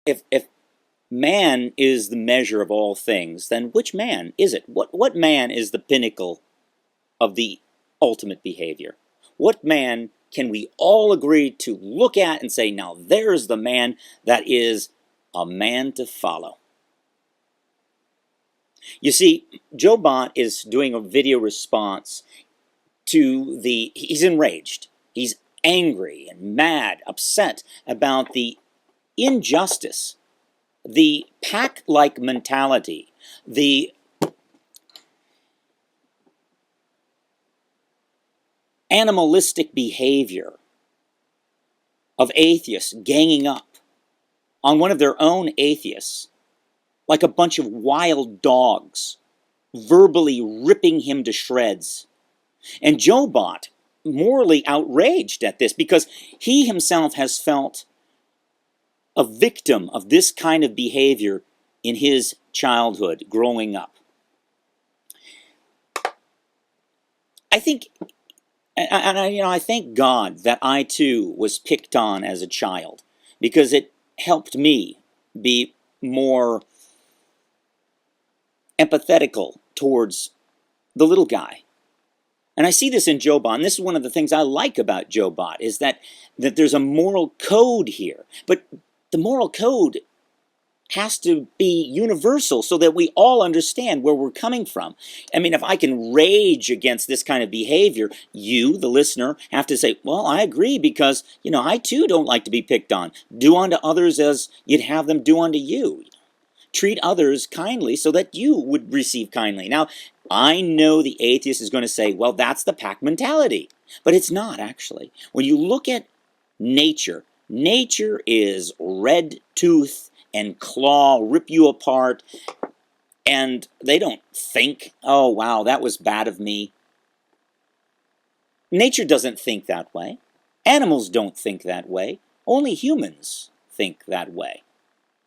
if man is the measure of all things, then which man is it? What man is the pinnacle of the ultimate behavior? What man can we all agree to look at and say, now there's the man that is a man to follow? You see, Joebot is doing a video response to he's enraged. He's angry and mad, upset about the injustice, the pack-like mentality, the animalistic behavior of atheists ganging up on one of their own atheists like a bunch of wild dogs, verbally ripping him to shreds. And Joebot morally outraged at this because he himself has felt a victim of this kind of behavior in his childhood growing up. I think, and I thank God that I too was picked on as a child, because it helped me be more empathetical towards the little guy. And I see this in Joebot, and this is one of the things I like about Joebot, is that there's a moral code here. But the moral code has to be universal so that we all understand where we're coming from. I mean, if I can rage against this kind of behavior, you, the listener, have to say, well, I agree, because, I too don't like to be picked on. Do unto others as you'd have them do unto you. Treat others kindly so that you would receive kindly. Now, I know the atheist is going to say, well, that's the pack mentality. But it's not, actually. When you look at nature, nature is red tooth and claw, rip you apart, and they don't think, oh, wow, that was bad of me. Nature doesn't think that way. Animals don't think that way. Only humans think that way.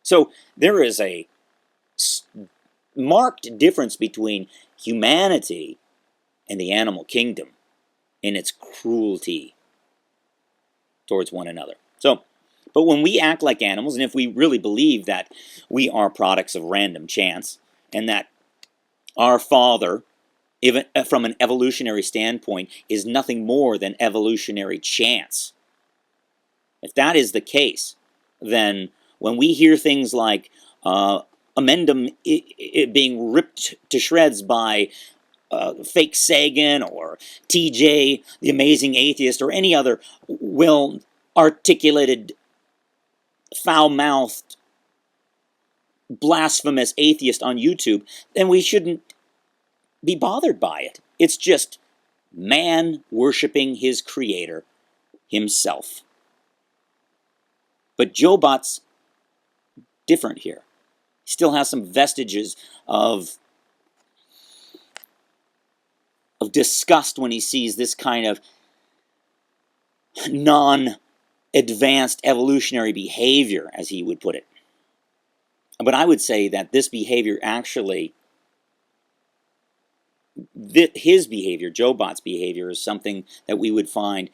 So there is a marked difference between humanity and the animal kingdom in its cruelty towards one another. But when we act like animals, and if we really believe that we are products of random chance, and that our Father, even from an evolutionary standpoint, is nothing more than evolutionary chance, if that is the case, then when we hear things like Amendum being ripped to shreds by fake Sagan or TJ, the Amazing Atheist, or any other well-articulated, foul-mouthed, blasphemous atheist on YouTube, then we shouldn't be bothered by it. It's just man worshiping his creator himself. But Joebot's different here. He still has some vestiges of disgust when he sees this kind of non-advanced evolutionary behavior, as he would put it. But I would say that this behavior actually, his behavior, Joebot's behavior, is something that we would find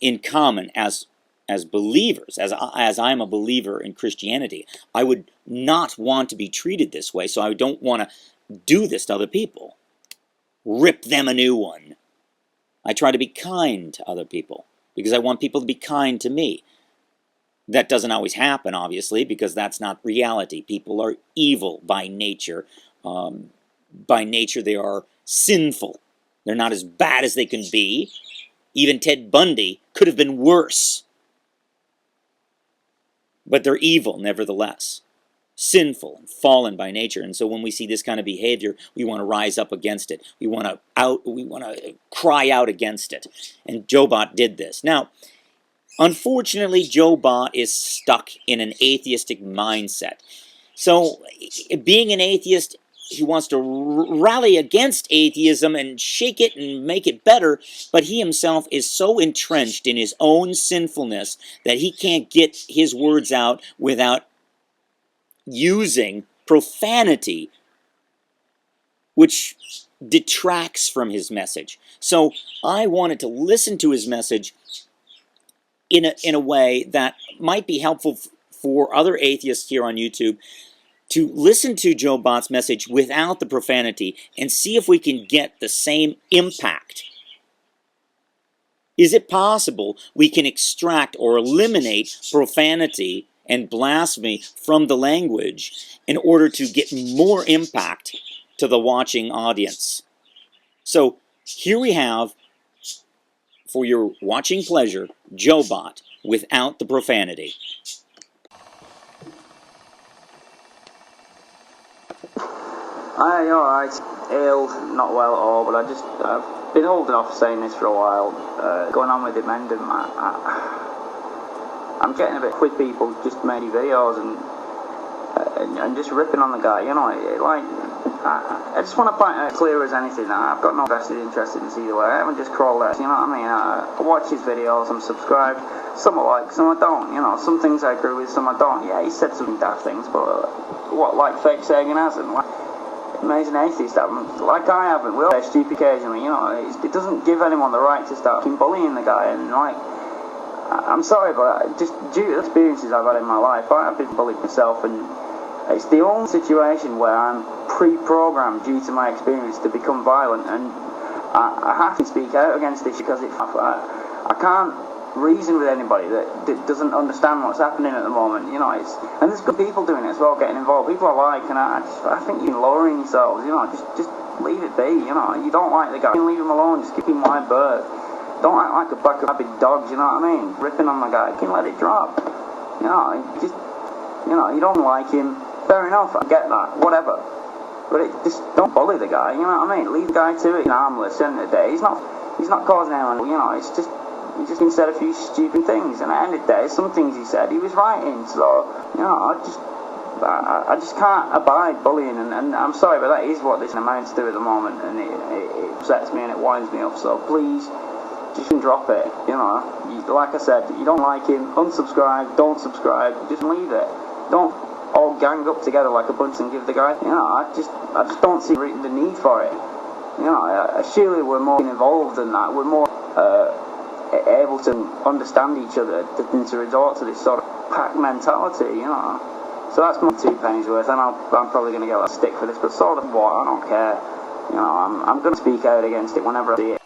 in common as believers, as I'm a believer in Christianity. I would not want to be treated this way, so I don't want to do this to other people. Rip them a new one. I try to be kind to other people because I want people to be kind to me. That doesn't always happen, obviously, because that's not reality. People are evil by nature. By nature, they are sinful. They're not as bad as they can be. Even Ted Bundy could have been worse. But they're evil, nevertheless. Sinful and fallen by nature. And so when we see this kind of behavior, we want to rise up against it. We want to cry out against it. And Joebot did this. Now, unfortunately, Joebot is stuck in an atheistic mindset. So, being an atheist, he wants to rally against atheism and shake it and make it better, but he himself is so entrenched in his own sinfulness that he can't get his words out without using profanity, which detracts from his message. So I wanted to listen to his message in a way that might be helpful for other atheists here on YouTube to listen to Joebot's message without the profanity and see if we can get the same impact. Is it possible we can extract or eliminate profanity and blasphemy from the language in order to get more impact to the watching audience? So here we have, for your watching pleasure, Joebot without the profanity. Hi, alright. Ill, not well at all, but I've been holding off saying this for a while. Going on with the amendment, I'm getting a bit with people just making videos and just ripping on the guy, you know, like, I just want to point out clear as anything, I've got no vested interest in this either way. I haven't just crawled out, you know what I mean? I watch his videos, I'm subscribed, some I like, some I don't, you know, some things I agree with, some I don't. Yeah, he said some daft things, but what, like fake Sagan hasn't? Like, amazing atheists haven't, like I haven't. We all say stupid occasionally, you know, it doesn't give anyone the right to start bullying the guy, and like, I'm sorry, but just due to the experiences I've had in my life, I've been bullied myself, and it's the only situation where I'm pre-programmed due to my experience to become violent, and I have to speak out against this because I can't reason with anybody that doesn't understand what's happening at the moment, you know. And there's good people doing it as well, getting involved, people I like, and I think you're lowering yourselves, you know. Just leave it be, you know. You don't like the guy, you can leave him alone, just give him wide berth. Don't act like a pack of rabid dogs, you know what I mean? Ripping on the guy, you can let it drop, you know. Just, you know, you don't like him, fair enough, I get that, whatever, but just don't bully the guy, you know what I mean? Leave the guy to it. He's harmless, end of the day. He's not causing anyone, you know. It's just, he just said a few stupid things, and at the end of the day, some things he said, he was right in. So, you know, I just can't abide bullying, and I'm sorry, but that is what this amounts to at the moment, and it upsets me and it winds me up. So please, just drop it, you know. Like I said, you don't like him, unsubscribe, don't subscribe, just leave it. Don't all gang up together like a bunch and give the guy, you know, I just don't see the need for it. You know, surely we're more involved than that. We're more able to understand each other than to resort to this sort of pack mentality, you know. So that's my 2 pennies worth, and I'm probably going to get a stick for this, but sort of what, I don't care. You know, I'm going to speak out against it whenever I see it.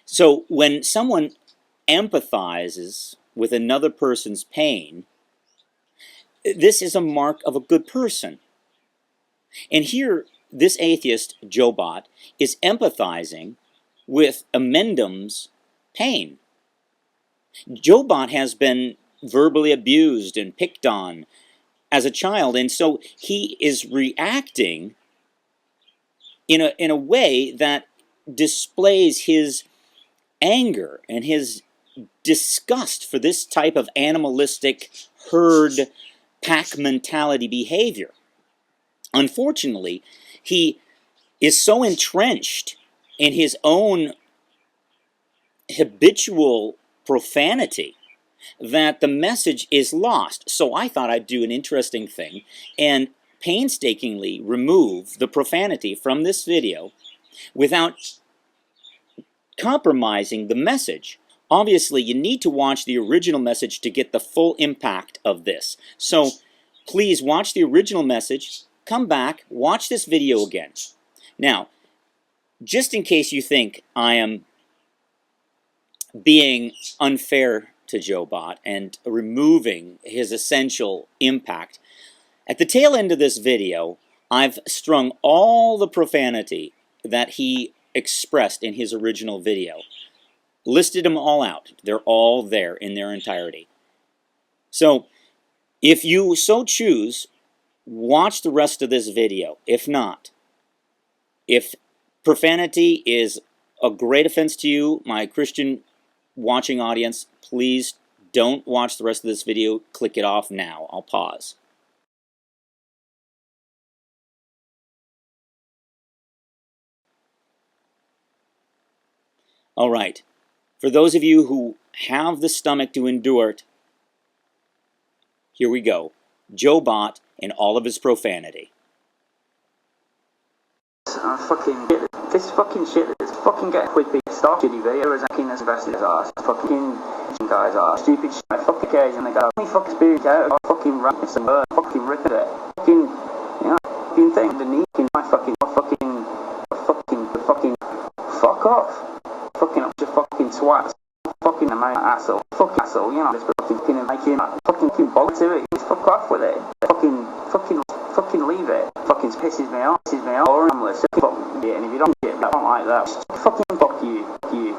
So when someone empathizes with another person's pain, this is a mark of a good person. And here, this atheist, Joebot, is empathizing with Amendum's pain. Joebot has been verbally abused and picked on as a child, and so he is reacting in a way that displays his anger and his disgust for this type of animalistic herd pack mentality behavior. Unfortunately, he is so entrenched in his own habitual profanity that the message is lost. So I thought I'd do an interesting thing and painstakingly remove the profanity from this video without compromising the message. Obviously, you need to watch the original message to get the full impact of this. So please watch the original message, come back, watch this video again. Now, just in case you think I am being unfair to Joebot and removing his essential impact, at the tail end of this video, I've strung all the profanity that he expressed in his original video. Listed them all out. They're all there in their entirety. So, if you so choose, watch the rest of this video. If not, if profanity is a great offense to you, my Christian watching audience, please don't watch the rest of this video. Click it off now. I'll pause. All right. For those of you who have the stomach to endure it, here we go. Joebot and all of his profanity. This fucking shit is fucking get with the stock shitty videos and fucking as invested as ours. Fucking guys are stupid shit. Fucking cares and they go, me fucking experience out of fucking rapists and birds, fucking ripping it. Fucking, you know, fucking thing underneath in my fucking fuck off. Fucking just fucking swats. Fucking amount of asshole. Fucking asshole, you know, this fucking making fucking bog to it. Just fuck off with it. Fucking leave it. Fucking pisses me off. Or I'm listening. Fucking it, and if you don't get it, I don't like that. Fucking fuck you.